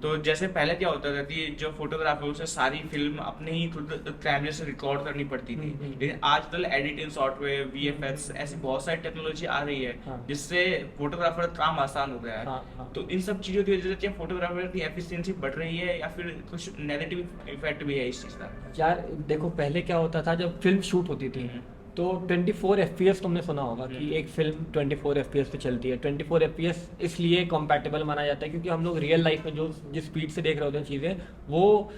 तो जैसे पहले क्या होता था कि जो फोटोग्राफर उसे सारी फिल्म अपने ही खुद कैमरे से रिकॉर्ड करनी पड़ती थी, लेकिन आजकल एडिटिंग सॉफ्टवेयर, वीएफएक्स, ऐसी बहुत सारी टेक्नोलॉजी आ रही है हाँ जिससे फोटोग्राफर का काम आसान हो गया है। हाँ हाँ। तो इन सब चीज़ों की वजह से क्या फोटोग्राफर की एफिशिएंसी बढ़ रही है या फिर कुछ नेगेटिव इफेक्ट भी है इस चीज़ का? यार देखो, पहले क्या होता था जब फिल्म शूट होती थी, हम्म, तो 24 FPS तुमने सुना होगा कि हम्म, एक फिल्म 24 FPS पे चलती है। 24 FPS इसलिए कंपैटिबल माना जाता है क्योंकि हम लोग रियल लाइफ में जो जिस स्पीड से देख रहे होते हैं चीज़ें, वो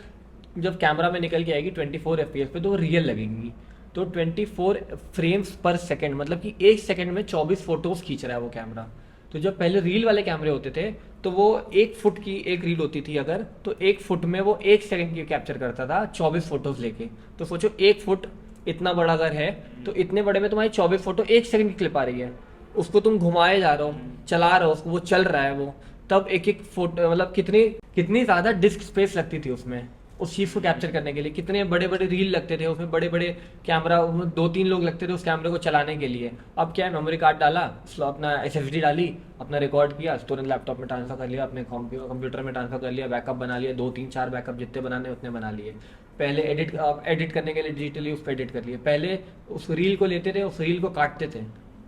जब कैमरा में निकल के आएगी 24 FPS पे तो वो रियल लगेंगी। तो 24 फ्रेम्स पर सेकंड, मतलब कि एक सेकंड में 24 फोटोज खींच रहा है वो कैमरा। तो जब पहले रील वाले कैमरे होते थे, तो वो 1 फुट की एक रील होती थी अगर, तो 1 फुट में वो 1 सेकंड की कैप्चर करता था 24 फोटोज लेके। तो सोचो 1 फुट इतना बड़ा अगर है, तो इतने बड़े में तुम्हारी 24 फोटो 1 सेकंड की क्लिप आ रही है। उसको तुम घुमाए जा रहे हो, चला रहे हो उसको, वो चल रहा है वो। तब एक एक फोटो, मतलब कितनी कितनी ज़्यादा डिस्क स्पेस लगती थी उसमें उस चीज़ को कैप्चर करने के लिए। कितने बड़े बड़े रील लगते थे उसमें, बड़े बड़े कैमरा, उसमें 2-3 लोग लगते थे उस कैमरे को चलाने के लिए। अब क्या है, मेमोरी कार्ड डाला, अपना SSD डाली, अपना रिकॉर्ड किया, तुरंत लैपटॉप में ट्रांसफर कर लिया, अपने कंप्यूटर में ट्रांसफर कर लिया, बैकअप बना लिया, 2-3-4 बैकअप जितने बनाने उतने बना लिए। पहले एडिट करने के लिए डिजिटली उस पर एडिट कर लिए। पहले उस रील को लेते थे, उस रील को काटते थे,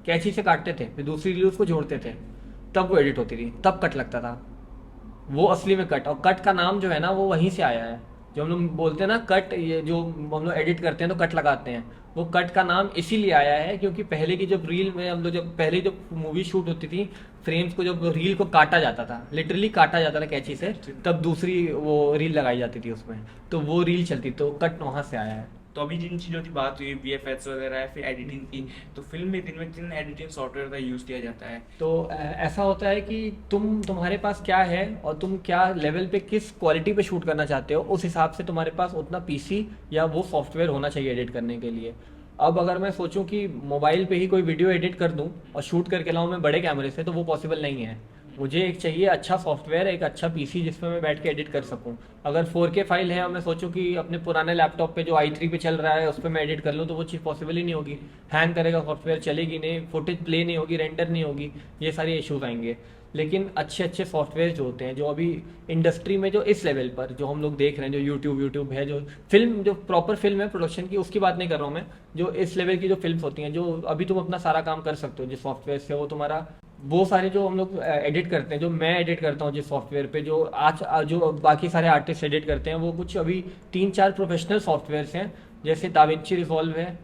कैंची से काटते थे, फिर दूसरी रील उसको जोड़ते थे, तब वो एडिट होती थी, तब कट लगता था। वो असली में कट, और कट का नाम जो है ना वो वहीं से आया है। जो हम लोग बोलते हैं ना कट, ये जो हम लोग एडिट करते हैं तो कट लगाते हैं, वो कट का नाम इसीलिए आया है क्योंकि पहले की जब रील में हम लोग, जब पहले जब मूवी शूट होती थी, फ्रेम्स को जब रील को काटा जाता था, लिटरली काटा जाता था कैंची से, तब दूसरी वो रील लगाई जाती थी उसमें, तो वो रील चलती, तो कट वहाँ से आया है। तो अभी जिन चीज़ों की बात हुई, वीएफएक्स वगैरह है, फिर एडिटिंग की, तो फिल्म में दिन में किन एडिटिंग सॉफ्टवेयर का यूज़ किया जाता है? तो ऐसा होता है कि तुम्हारे पास क्या है और तुम क्या लेवल पे किस क्वालिटी पे शूट करना चाहते हो, उस हिसाब से तुम्हारे पास उतना PC या वो सॉफ्टवेयर होना चाहिए एडिट करने के लिए। अब अगर मैं सोचूं कि मोबाइल पे ही कोई वीडियो एडिट कर दूं और शूट करके लाऊं मैं बड़े कैमरे से, तो वो पॉसिबल नहीं है। मुझे एक चाहिए अच्छा सॉफ्टवेयर, एक अच्छा PC जिसमें मैं बैठ के एडिट कर सकूं। अगर 4K फाइल है और मैं सोचूं कि अपने पुराने लैपटॉप पे जो i3 पे चल रहा है उस पर मैं एडिट कर लूं, तो वो चीज़ पॉसिबल ही नहीं होगी। हैंग करेगा सॉफ्टवेयर, चलेगी नहीं, फुटेज प्ले नहीं होगी, रेंडर नहीं होगी, ये सारे इश्यूज आएंगे। लेकिन अच्छे अच्छे सॉफ्टवेयर जो होते हैं, जो अभी इंडस्ट्री में जो इस लेवल पर जो हम लोग देख रहे हैं, जो यूट्यूब यूट्यूब है, जो फिल्म, जो प्रॉपर फिल्म है प्रोडक्शन की, उसकी बात नहीं कर रहा हूँ मैं, जो इस लेवल की जो फिल्म होती हैं, जो अभी तुम अपना सारा काम कर सकते हो जिस सॉफ्टवेयर से, वो तुम्हारा, वो सारे जो हम लोग एडिट करते हैं, जो मैं एडिट करता हूँ जिस सॉफ्टवेयर पे, जो जो बाकी सारे आर्टिस्ट एडिट करते हैं, वो कुछ अभी 3-4 प्रोफेशनल सॉफ्टवेयर्स हैं। जैसे दाविंची रिजॉल्व है,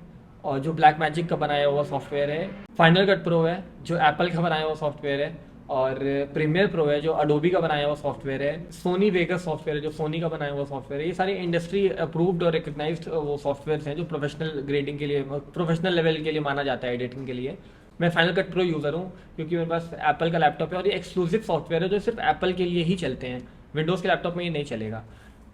और जो ब्लैक मैजिक का बनाया हुआ सॉफ्टवेयर है, फाइनल कट प्रो है जो एप्पल का बनाया हुआ सॉफ्टवेयर है, और प्रीमियर प्रो है जो अडोबी का बनाया हुआ सॉफ्टवेयर है, सोनी वेगस सॉफ्टवेयर है जो सोनी का बनाया हुआ सॉफ्टवेयर है। ये सारे इंडस्ट्री अप्रूव्ड और रिकग्नाइज्ड वो सॉफ्टवेयर हैं जो प्रोफेशनल ग्रेडिंग के लिए, प्रोफेशनल लेवल के लिए माना जाता है एडिटिंग के लिए। मैं फाइनल कट प्रो यूज़र हूँ क्योंकि मेरे पास एप्पल का लैपटॉप है, और ये एक्सक्लूसिव सॉफ्टवेयर है जो सिर्फ एप्पल के लिए ही चलते हैं, विंडोज़ के लैपटॉप में ये नहीं चलेगा।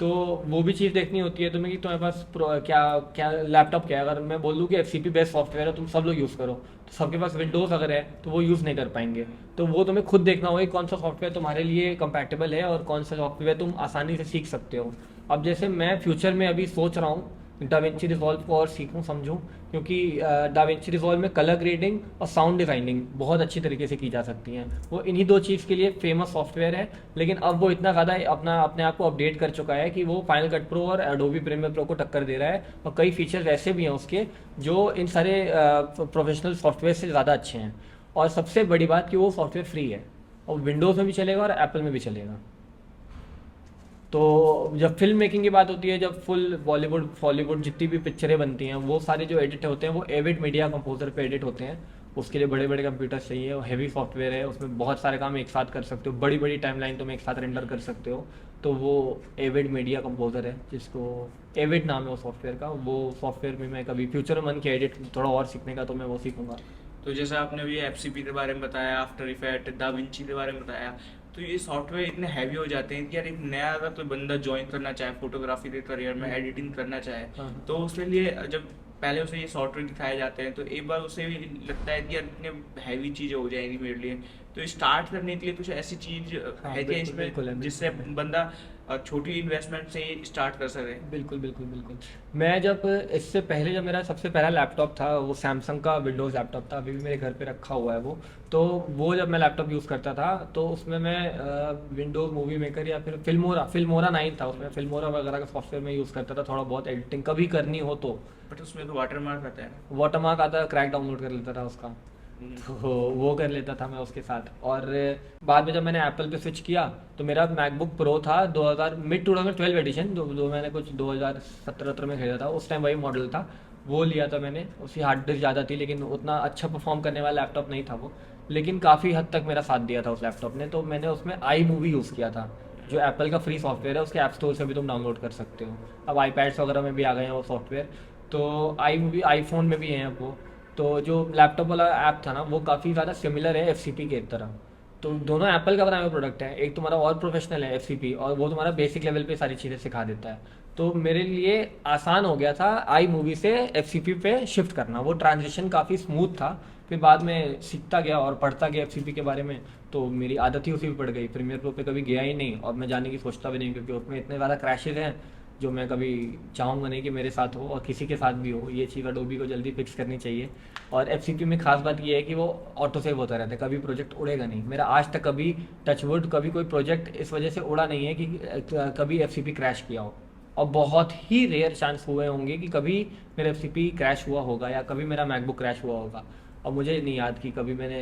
तो वो भी चीज़ देखनी होती है तुम्हें कि तुम्हारे पास क्या क्या लैपटॉप क्या है। अगर मैं बोल दूँ कि FCP बेस्ड सॉफ्टवेयर है, तुम सब लोग यूज़ करो, तो सबके पास विंडोज़ अगर है तो वो यूज़ नहीं कर पाएंगे। तो वो तुम्हें खुद देखना होगा कि कौन सा सॉफ्टवेयर तुम्हारे लिए कंपैटिबल है और कौन सा सॉफ्टवेयर तुम आसानी से सीख सकते हो। अब जैसे मैं फ्यूचर में अभी सोच रहा हूँ डाविंची रिजॉल्व को और सीखूं समझूं, क्योंकि डाविंची रिजॉल्व में कलर ग्रेडिंग और साउंड डिज़ाइनिंग बहुत अच्छी तरीके से की जा सकती हैं। वो इन्हीं दो चीज़ के लिए फेमस सॉफ्टवेयर है, लेकिन अब वो इतना ज़्यादा अपने आप को अपडेट कर चुका है कि वो फाइनल कट प्रो और एडोबी प्रीमियर प्रो को टक्कर दे रहा है, और कई फीचर्स ऐसे भी हैं उसके जो इन सारे प्रोफेशनल सॉफ्टवेयर से ज़्यादा अच्छे हैं। और सबसे बड़ी बात कि वो सॉफ्टवेयर फ्री है, और विंडोज़ में भी चलेगा और एप्पल में भी चलेगा। तो जब फिल्म मेकिंग की बात होती है, जब फुल बॉलीवुड हॉलीवुड जितनी भी पिक्चरें बनती हैं, वो सारे जो एडिट होते हैं वो एविड मीडिया कंपोजर पे एडिट होते हैं। उसके लिए बड़े बड़े कंप्यूटर चाहिए, और हैवी सॉफ्टवेयर है, उसमें बहुत सारे काम एक साथ कर सकते हो, बड़ी बड़ी टाइमलाइन तुम एक साथ रेंडर कर सकते हो। तो वो एविड मीडिया कंपोजर है, जिसको एविड नाम है वो सॉफ्टवेयर का। वो सॉफ्टवेयर भी मैं कभी फ्यूचर में मन किया एडिट थोड़ा और सीखने का, तो मैं वो सीखूंगा। तो जैसे आपने अभी एफसीपी के बारे में बताया, आफ्टर इफेक्ट, दा विंची के बारे में बताया, तो ये सॉफ्टवेयर इतने हैवी हो जाते हैं कि यार एक नया अगर कोई बंदा ज्वाइन करना चाहे फोटोग्राफी के करियर में, एडिटिंग करना चाहे, हाँ तो उसके लिए जब पहले उसे ये सॉफ्टवेयर दिखाए जाते हैं तो एक बार उसे भी लगता है कि यार इतने हैवी चीज़ें हो जाएंगी मेरे लिए, तो स्टार्ट करने के लिए कुछ ऐसी चीज हाँ, है क्या बिल्कुल बिल्कुल इसमें है, जिससे बिल्कुल। बंदा छोटी इन्वेस्टमेंट से स्टार्ट कर सके? बिल्कुल बिल्कुल बिल्कुल। मैं जब इससे पहले जब मेरा सबसे पहला लैपटॉप था वो सैमसंग का विंडोज़ लैपटॉप था, अभी भी मेरे घर पे रखा हुआ है वो। तो वो जब मैं लैपटॉप यूज़ करता था तो उसमें मैं विंडोज़ मूवी मेकर या फिर फिल्मोरा फिल्मोरा 9 था, उसमें फिल्मोरा वगैरह का सॉफ्टवेयर मैं यूज़ करता था, थोड़ा बहुत एडिटिंग कभी करनी हो तो। बट उसमें तो वाटर मार्क आता है ना। वाटरमार्क आता, क्रैक डाउनलोड कर लेता था उसका। हम्म। तो वो कर लेता था मैं उसके साथ। और बाद में जब मैंने एप्पल पे स्विच किया तो मेरा मैकबुक प्रो था 2000 मिड 2012 एडिशन, जो मैंने कुछ 2017 में खरीदा था, उस टाइम वही मॉडल था। वो लिया था मैंने, उसकी हार्ड डिस्क ज़्यादा थी लेकिन उतना अच्छा परफॉर्म करने वाला लैपटॉप नहीं था वो, लेकिन काफ़ी हद तक मेरा साथ दिया था उस लैपटॉप ने। तो मैंने उसमें आई मूवी यूज़ किया था, जो एप्पल का फ्री सॉफ्टवेयर है, उसके ऐप स्टोर से भी तुम डाउनलोड कर सकते हो। अब आईपैड्स वगैरह में भी आ गए हैं वो सॉफ्टवेयर। तो आई मूवी आईफोन में भी है अब वो। तो जो लैपटॉप वाला ऐप था ना वो काफ़ी ज़्यादा सिमिलर है एफ की तरह। तो दोनों एप्पल का बनाया हुआ प्रोडक्ट है, एक तुम्हारा और प्रोफेशनल है एफ और वो तुम्हारा बेसिक लेवल पे सारी चीज़ें सिखा देता है। तो मेरे लिए आसान हो गया था आई मूवी से एफ पे शिफ्ट करना, वो ट्रांजिशन काफ़ी स्मूथ था। फिर बाद में सीखता गया और पढ़ता गया एफ के बारे में, तो मेरी आदत ही उसी पे पड़ गई। प्रीमियर प्रो पे कभी गया ही नहीं और मैं जाने की सोचता भी नहीं, क्योंकि उसमें इतने ज़्यादा क्रैशेज हैं जो मैं कभी चाहूँगा नहीं कि मेरे साथ हो और किसी के साथ भी हो। ये चीज़ अडोबी को जल्दी फिक्स करनी चाहिए। और एफ में खास बात ये है कि वो ऑटो सेव होता रहता है, कभी प्रोजेक्ट उड़ेगा नहीं। मेरा आज तक कभी टचवुड कभी कोई प्रोजेक्ट इस वजह से उड़ा नहीं है कि कभी एफ क्रैश किया हो। और बहुत ही रेयर चांस हुए होंगे कि कभी मेरा एफ क्रैश हुआ होगा या कभी मेरा मैकबुक क्रैश हुआ होगा। और मुझे नहीं याद कि कभी मैंने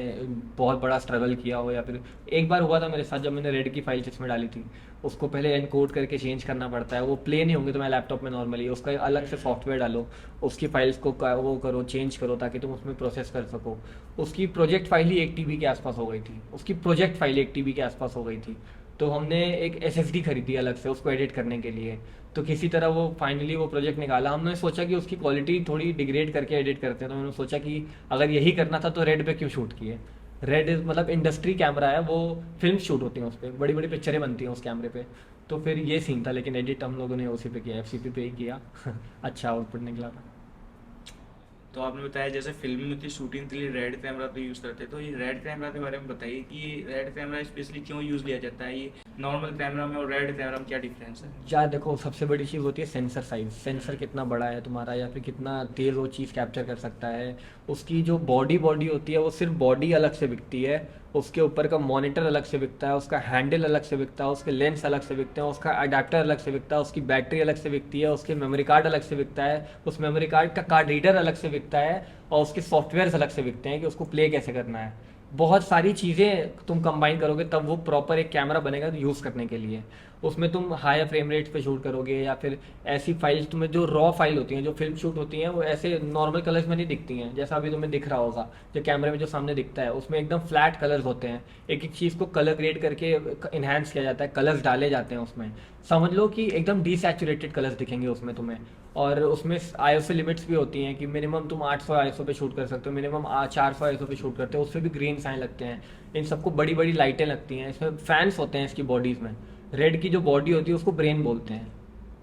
बहुत बड़ा स्ट्रगल किया हो, या फिर एक बार हुआ था मेरे साथ जब मैंने रेड की फाइल जिसमें डाली थी, उसको पहले एनकोड करके चेंज करना पड़ता है। वो प्ले नहीं होंगे तुम्हारे लैपटॉप में नॉर्मली, उसका अलग से सॉफ्टवेयर डालो, उसकी फाइल्स को वो करो, चेंज करो ताकि तुम उसमें प्रोसेस कर सको। उसकी प्रोजेक्ट फाइल ही 1 TB के आसपास हो गई थी, उसकी प्रोजेक्ट फाइल 1 TB के आसपास हो गई थी। तो हमने एक SSD खरीदी अलग से उसको एडिट करने के लिए। तो किसी तरह वो फाइनली वो प्रोजेक्ट निकाला। हमने सोचा कि उसकी क्वालिटी थोड़ी डिग्रेड करके एडिट करते हैं, तो मैंने सोचा कि अगर यही करना था तो रेड पे क्यों शूट किए। रेड मतलब इंडस्ट्री कैमरा है, वो फिल्म शूट होती हैं उस पर, बड़ी बड़ी पिक्चरें बनती हैं उस कैमरे पे। तो फिर ये सीन था, लेकिन एडिट हम लोगों ने उसी पे किया, एफ पे ही किया। अच्छा आउटपुट निकला था। तो आपने बताया जैसे फिल्म में की शूटिंग के लिए रेड कैमरा तो यूज़ करते हैं, तो ये रेड कैमरा के बारे में बताइए कि ये रेड कैमरा स्पेशली क्यों यूज़ लिया जाता है? ये नॉर्मल कैमरा में और रेड कैमरा में क्या डिफरेंस है? यार देखो, सबसे बड़ी चीज़ होती है सेंसर साइज, सेंसर कितना बड़ा है तुम्हारा या फिर कितना तेज़ वो चीज़ कैप्चर कर सकता है। उसकी जो बॉडी बॉडी होती है वो सिर्फ बॉडी अलग से बिकती है, उसके ऊपर का मॉनिटर अलग से बिकता है, उसका हैंडल अलग से बिकता है, उसके लेंस अलग से बिकते हैं, उसका अडेप्टर अलग से बिकता है, उसकी बैटरी अलग से बिकती है, उसके मेमोरी कार्ड अलग से बिकता है, उस मेमोरी कार्ड का कार्ड रीडर अलग से बिकता है, और उसके सॉफ्टवेयर अलग से बिकते हैं कि उसको प्ले कैसे करना है। बहुत सारी चीज़ें तुम कंबाइन करोगे तब वो प्रॉपर एक कैमरा बनेगा यूज़ करने के लिए। उसमें तुम हाई फ्रेम रेट्स पे शूट करोगे, या फिर ऐसी फाइल्स तुम्हें जो रॉ फाइल होती हैं जो फिल्म शूट होती हैं वो ऐसे नॉर्मल कलर्स में नहीं दिखती हैं, जैसा अभी तुम्हें दिख रहा होगा जो कैमरे में जो सामने दिखता है, उसमें एकदम फ्लैट कलर्स होते हैं। एक एक चीज़ को कलर ग्रेड करके इन्हांस किया जाता है, कलर्स डाले जाते हैं उसमें। समझ लो कि एकदम डीसैचुरेटेड कलर्स दिखेंगे उसमें तुम्हें। और उसमें ISO लिमिट्स भी होती हैं कि मिनिमम तुम 800 ISO पे शूट कर सकते हो, मिनिमम 400 ISO पे शूट करते हो, उससे भी ग्रीन साइन लगते हैं। इन सबको बड़ी बड़ी लाइटें लगती हैं, इसमें फैंस होते हैं इसकी बॉडीज़ में। रेड की जो बॉडी होती है उसको ब्रेन बोलते हैं,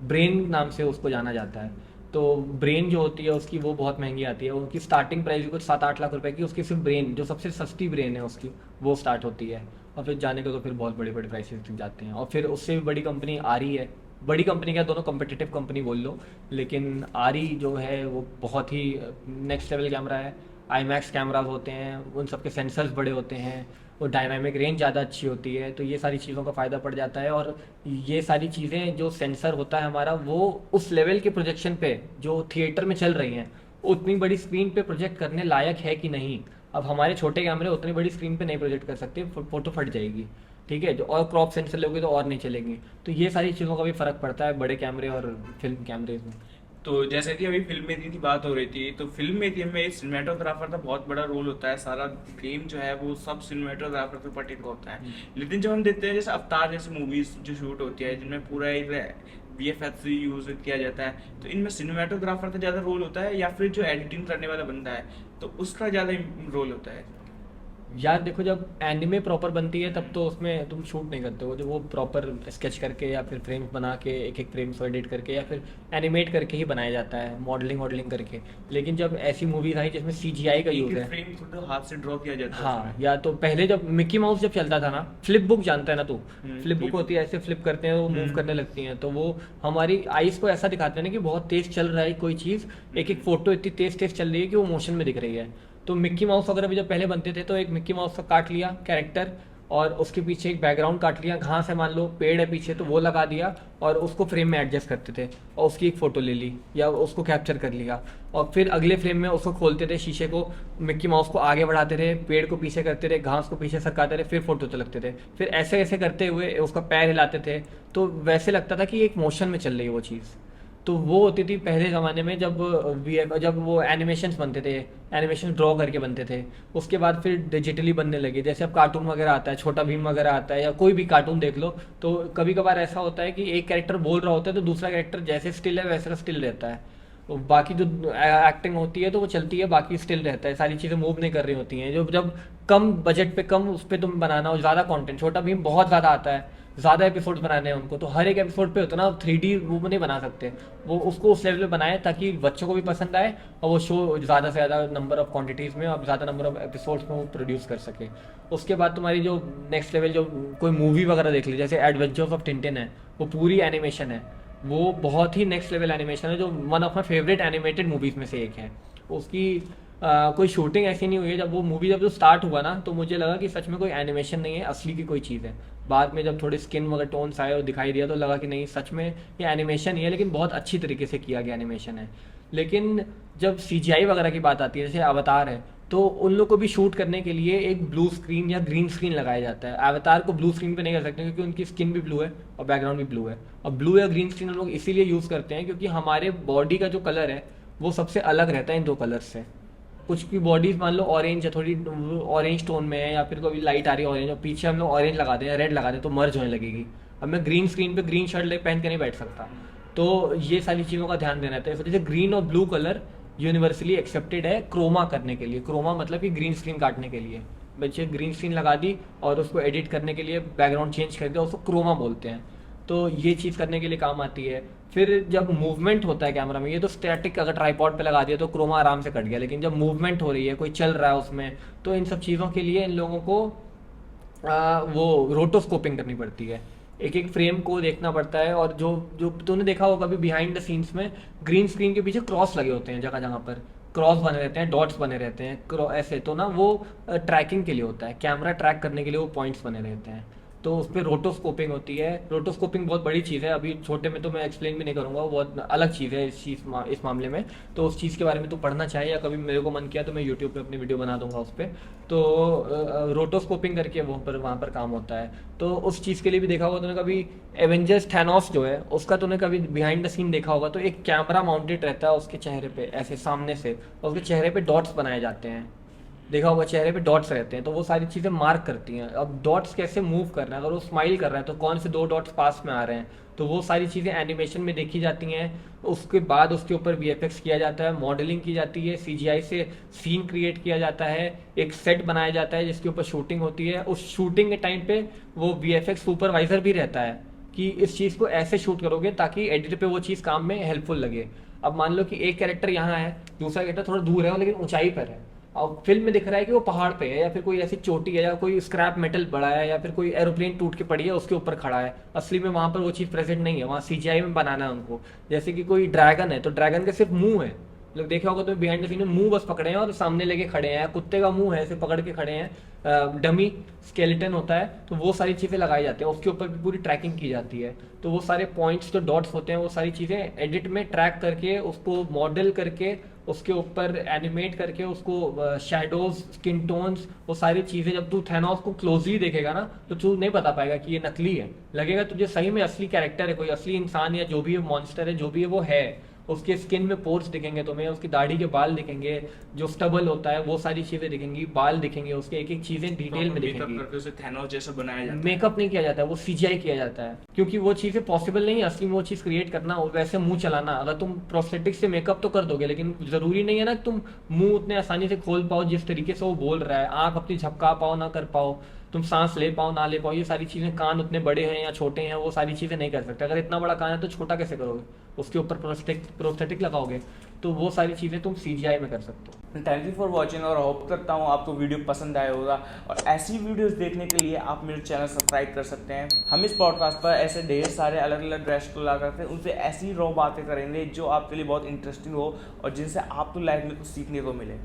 ब्रेन नाम से उसको जाना जाता है। तो ब्रेन जो होती है उसकी वो बहुत महंगी आती है, उनकी स्टार्टिंग प्राइस भी कुछ 7-8 लाख रुपए की, उसकी सिर्फ ब्रेन जो सबसे सस्ती ब्रेन है उसकी वो स्टार्ट होती है। और फिर जाने को तो फिर बहुत बड़े बड़े प्राइसेस तक जाते हैं। और फिर उससे भी बड़ी कंपनी आरी है, बड़ी कंपनी क्या, दोनों कम्पिटिटिव कंपनी बोल लो, लेकिन आरी जो है वो बहुत ही नेक्स्ट लेवल कैमरा है। IMAX कैमराज होते हैं, उन सब के सेंसर्स बड़े होते हैं, वो डायनामिक रेंज ज़्यादा अच्छी होती है, तो ये सारी चीज़ों का फ़ायदा पड़ जाता है। और ये सारी चीज़ें जो सेंसर होता है हमारा वो उस लेवल के प्रोजेक्शन पे जो थिएटर में चल रही हैं उतनी बड़ी स्क्रीन पे प्रोजेक्ट करने लायक है कि नहीं। अब हमारे छोटे कैमरे उतनी बड़ी स्क्रीन पे नहीं प्रोजेक्ट कर सकते, फोटो फट जाएगी, ठीक है, जो और क्रॉप सेंसर लोगे तो और नहीं चलेंगी। तो ये सारी चीज़ों का भी फ़र्क पड़ता है बड़े कैमरे और फिल्म कैमरेज में। तो जैसे कि अभी फिल्म मेकिंग की बात हो रही थी, तो फिल्म मेकिंग में सिनेमेटोग्राफर का बहुत बड़ा रोल होता है, सारा फ्रेम जो है वो सब सिनेमेटोग्राफर के ऊपर टिका होता है। लेकिन जब हम देखते हैं जैसे अवतार जैसे मूवीज जो शूट होती है जिनमें पूरा एक VFX यूज किया जाता है, तो इनमें सिनेमेटोग्राफर का ज़्यादा रोल होता है या फिर जो एडिटिंग करने वाला बंदा है तो उसका ज़्यादा रोल होता है? यार देखो, जब एनिमे प्रॉपर बनती है तब तो उसमें तुम शूट नहीं करते हो, जब वो प्रॉपर स्केच करके या फिर फ्रेम्स बना के एक एक फ्रेम्स को एडिट करके या फिर एनिमेट करके ही बनाया जाता है, मॉडलिंग वॉडलिंग करके। लेकिन जब ऐसी मूवीज आई जिसमें सीजीआई का यूज़ एक है, फ्रेम खुद हाथ से ड्रॉ किया जाता है हाँ, उसमें। या तो पहले जब मिक्की माउस जब चलता था ना, फ्लिप बुक जानता है ना तू, फ्लिप बुक flip- होती है, ऐसे फ्लिप करते हैं वो मूव करने लगती हैं, तो वो हमारी आईज को ऐसा दिखाते हैं ना कि बहुत तेज चल रहा है कोई चीज़, एक एक फोटो इतनी तेज तेज चल रही है कि वो मोशन में दिख रही है। तो मिक्की माउस वगैरह भी जब पहले बनते थे तो एक मिक्की माउस का काट लिया कैरेक्टर, और उसके पीछे एक बैकग्राउंड काट लिया, घास है मान लो, पेड़ है पीछे, तो वो लगा दिया और उसको फ्रेम में एडजस्ट करते थे और उसकी एक फ़ोटो ले ली या उसको कैप्चर कर लिया, और फिर अगले फ्रेम में उसको खोलते थे शीशे को, मिक्की माउस को आगे बढ़ाते थे, पेड़ को पीछे करते थे, घास को पीछे सरकाते थे, फिर फोटो चलते थे, फिर ऐसे ऐसे करते हुए उसका पैर हिलाते थे, तो वैसे लगता था कि एक मोशन में चल रही है वो चीज़। तो वो होती थी पहले ज़माने में, जब वो एनिमेशंस बनते थे, एनिमेशन ड्रॉ करके बनते थे। उसके बाद फिर डिजिटली बनने लगे, जैसे अब कार्टून वगैरह आता है, छोटा भीम वगैरह आता है, या कोई भी कार्टून देख लो, तो कभी कभार ऐसा होता है कि एक कैरेक्टर बोल रहा होता है तो दूसरा कैरेक्टर जैसे स्टिल है वैसा स्टिल रहता है, तो बाकी जो एक्टिंग होती है तो वो चलती है, बाकी स्टिल रहता है, सारी चीज़ें मूव नहीं कर रही होती हैं। जो जब कम बजट पे कम उस पर तुम बनाना हो, ज़्यादा कंटेंट, छोटा भीम बहुत ज़्यादा आता है, ज़्यादा एपिसोड बनाने हैं उनको, तो हर एक एपिसोड पे उतना 3D वो नहीं बना सकते, वो उसको उस लेवल पे बनाए ताकि बच्चों को भी पसंद आए और वो शो ज़्यादा से ज़्यादा नंबर ऑफ क्वांटिटीज़ में और ज़्यादा नंबर ऑफ एपिसोड्स में वो प्रोड्यूस कर सके। उसके बाद तुम्हारी जो नेक्स्ट लेवल, जो कोई मूवी वगैरह देख ली, जैसे एडवेंचर्स ऑफ टिंटिन है, वो पूरी एनिमेशन है, वो बहुत ही नेक्स्ट लेवल एनिमेशन है, जो one of my favourite animated movies में से एक है। उसकी कोई शूटिंग ऐसी नहीं हुई है, जब वो मूवी जब जो स्टार्ट हुआ ना तो मुझे लगा कि सच में कोई एनिमेशन नहीं है, असली की कोई चीज़ है। बाद में जब थोड़े स्किन वगैरह टोन्स आए और दिखाई दिया तो लगा कि नहीं, सच में ये एनिमेशन ही है, लेकिन बहुत अच्छी तरीके से किया गया एनिमेशन है। लेकिन जब सीजीआई वगैरह की बात आती है, जैसे अवतार है, तो उन लोग को भी शूट करने के लिए एक ब्लू स्क्रीन या ग्रीन स्क्रीन लगाया जाता है। अवतार को ब्लू स्क्रीन पे नहीं कर सकते क्योंकि उनकी स्किन भी ब्लू है और बैकग्राउंड भी ब्लू है, और ब्लू या ग्रीन स्क्रीन हम लोग इसीलिए यूज़ करते हैं क्योंकि हमारे बॉडी का जो कलर है वो सबसे अलग रहता है इन दो कलर से। कुछ की बॉडीज मान लो ऑरेंज है, थोड़ी ऑरेंज टोन में है, या फिर कभी लाइट आ रही है ऑरेंज और पीछे हम लोग ऑरेंज लगा दें या रेड लगा दें तो मर्ज होने लगेगी। अब मैं ग्रीन स्क्रीन पे ग्रीन शर्ट ले पहन के नहीं बैठ सकता, तो ये सारी चीज़ों का ध्यान देना है। इस वजह से ग्रीन और ब्लू कलर यूनिवर्सली एक्सेप्टेड है क्रोमा करने के लिए। क्रोमा मतलब कि ग्रीन स्क्रीन काटने के लिए, बच्चे ग्रीन स्क्रीन लगा दी और उसको एडिट करने के लिए बैकग्राउंड चेंज कर दिया, उसको क्रोमा बोलते हैं। तो ये चीज़ करने के लिए काम आती है। फिर जब मूवमेंट होता है कैमरा में, ये तो स्टैटिक अगर ट्राइपॉड पे लगा दिया तो क्रोमा आराम से कट गया, लेकिन जब मूवमेंट हो रही है, कोई चल रहा है उसमें, तो इन सब चीज़ों के लिए इन लोगों को वो रोटोस्कोपिंग करनी पड़ती है, एक एक फ्रेम को देखना पड़ता है। और जो जो तूने देखा होगा कभी बिहाइंड द सीन्स में ग्रीन स्क्रीन के पीछे क्रॉस लगे होते हैं, जगह जगह पर क्रॉस बने रहते हैं, डॉट्स बने रहते हैं, ऐसे, तो ना वो ट्रैकिंग के लिए होता है, कैमरा ट्रैक करने के लिए वो पॉइंट्स बने रहते हैं, तो उस पर रोटोस्कोपिंग होती है। रोटोस्कोपिंग बहुत बड़ी चीज़ है, अभी छोटे में तो मैं एक्सप्लेन भी नहीं करूँगा, वो बहुत अलग चीज़ है इस मामले में। तो उस चीज़ के बारे में तो पढ़ना चाहिए, या कभी मेरे को मन किया तो मैं यूट्यूब पे अपनी वीडियो बना दूंगा उस पर। तो रोटोस्कोपिंग करके वहाँ पर काम होता है। तो उस चीज़ के लिए भी देखा होगा तूने कभी, एवेंजर्स थैनोस जो है उसका तूने कभी बिहाइंड द सीन देखा होगा, तो एक कैमरा माउंटेड रहता है उसके चेहरे पे ऐसे सामने से, और उसके चेहरे पे डॉट्स बनाए जाते हैं, देखा होगा चेहरे पे डॉट्स रहते हैं, तो वो सारी चीज़ें मार्क करती हैं। अब डॉट्स कैसे मूव कर रहे हैं, अगर वो स्माइल कर रहा है तो कौन से दो डॉट्स पास में आ रहे हैं, तो वो सारी चीज़ें एनिमेशन में देखी जाती हैं। उसके बाद उसके ऊपर वीएफएक्स किया जाता है, मॉडलिंग की जाती है, सीजीआई से सीन क्रिएट किया जाता है, एक सेट बनाया जाता है जिसके ऊपर शूटिंग होती है। उस शूटिंग के टाइम पे वो वीएफएक्स सुपरवाइजर भी रहता है कि इस चीज़ को ऐसे शूट करोगे ताकि एडिट पे वो चीज़ काम में हेल्पफुल लगे। अब मान लो कि एक कैरेक्टर यहाँ है, दूसरा कैरेक्टर थोड़ा दूर है लेकिन ऊंचाई पर है, और फिल्म में दिख रहा है कि वो पहाड़ पे है, या फिर कोई ऐसी चोटी है, या कोई स्क्रैप मेटल पड़ा है, या फिर कोई एरोप्लेन टूट के पड़ी है उसके ऊपर खड़ा है, असली में वहाँ पर वो चीज़ प्रेजेंट नहीं है, वहाँ सीजीआई में बनाना है उनको। जैसे कि कोई ड्रैगन है तो ड्रैगन का सिर्फ मुंह है, लोग देखे होगा तो बिहाइंड द सीन में मुंह बस पकड़े हैं और सामने लेके खड़े हैं, कुत्ते का मुंह है ऐसे पकड़ के खड़े हैं, डमी स्केलेटन होता है, तो वो सारी चीज़ें लगाई जाती हैं, उसके ऊपर भी पूरी ट्रैकिंग की जाती है। तो वो सारे पॉइंट्स जो डॉट्स होते हैं वो सारी चीज़ें एडिट में ट्रैक करके उसको मॉडल करके उसके ऊपर एनिमेट करके उसको शेडोज, स्किन टोन्स, वो सारी चीज़ें जब तू थैनोस को क्लोजली देखेगा ना तो तू नहीं बता पाएगा कि ये नकली है, लगेगा तुझे सही में असली कैरेक्टर है, कोई असली इंसान या जो भी है मॉन्स्टर है जो भी है वो है। उसके स्किन में पोर्स दिखेंगे तुम्हें, उसकी दाढ़ी के बाल दिखेंगे, जो स्टबल होता है वो सारी चीजें दिखेंगी, बाल दिखेंगे उसके, एक एक चीजें डिटेल में मेकअप दिखेंगी। करके उसे थैनोस जैसा बनाया जाता है। मेकअप नहीं किया जाता है, वो सीजीआई किया जाता है, क्योंकि वो चीज़ें पॉसिबल नहीं है असली में वो चीज़ क्रिएट करना और वैसे मुंह चलाना। अगर तुम प्रोस्थेटिक से मेकअप तो कर दोगे, लेकिन जरूरी नहीं है ना कि तुम मुंह उतने आसानी से खोल पाओ जिस तरीके से वो बोल रहा है, आंख अपनी झपका पाओ ना कर पाओ, तुम सांस ले पाओ ना ले पाओ, ये सारी चीज़ें, कान उतने बड़े हैं या छोटे हैं, वो सारी चीज़ें नहीं कर सकते। अगर इतना बड़ा कान है तो छोटा कैसे करोगे, उसके ऊपर प्रोस्थेटिक लगाओगे, तो वो सारी चीज़ें तुम सीजीआई में कर सकते हो। थैंक यू फॉर वॉचिंग, और होप करता हूँ आपको वीडियो पसंद आया होगा, और ऐसी वीडियोस देखने के लिए आप मेरे चैनल सब्सक्राइब कर सकते हैं। हम इस पॉडकास्ट पर ऐसे ढेर सारे अलग अलग ड्रेस को ला करते हैं, उनसे ऐसी रॉ बातें करेंगे जो आपके लिए बहुत इंटरेस्टिंग हो और जिनसे आपको लाइफ में कुछ सीखने को मिले।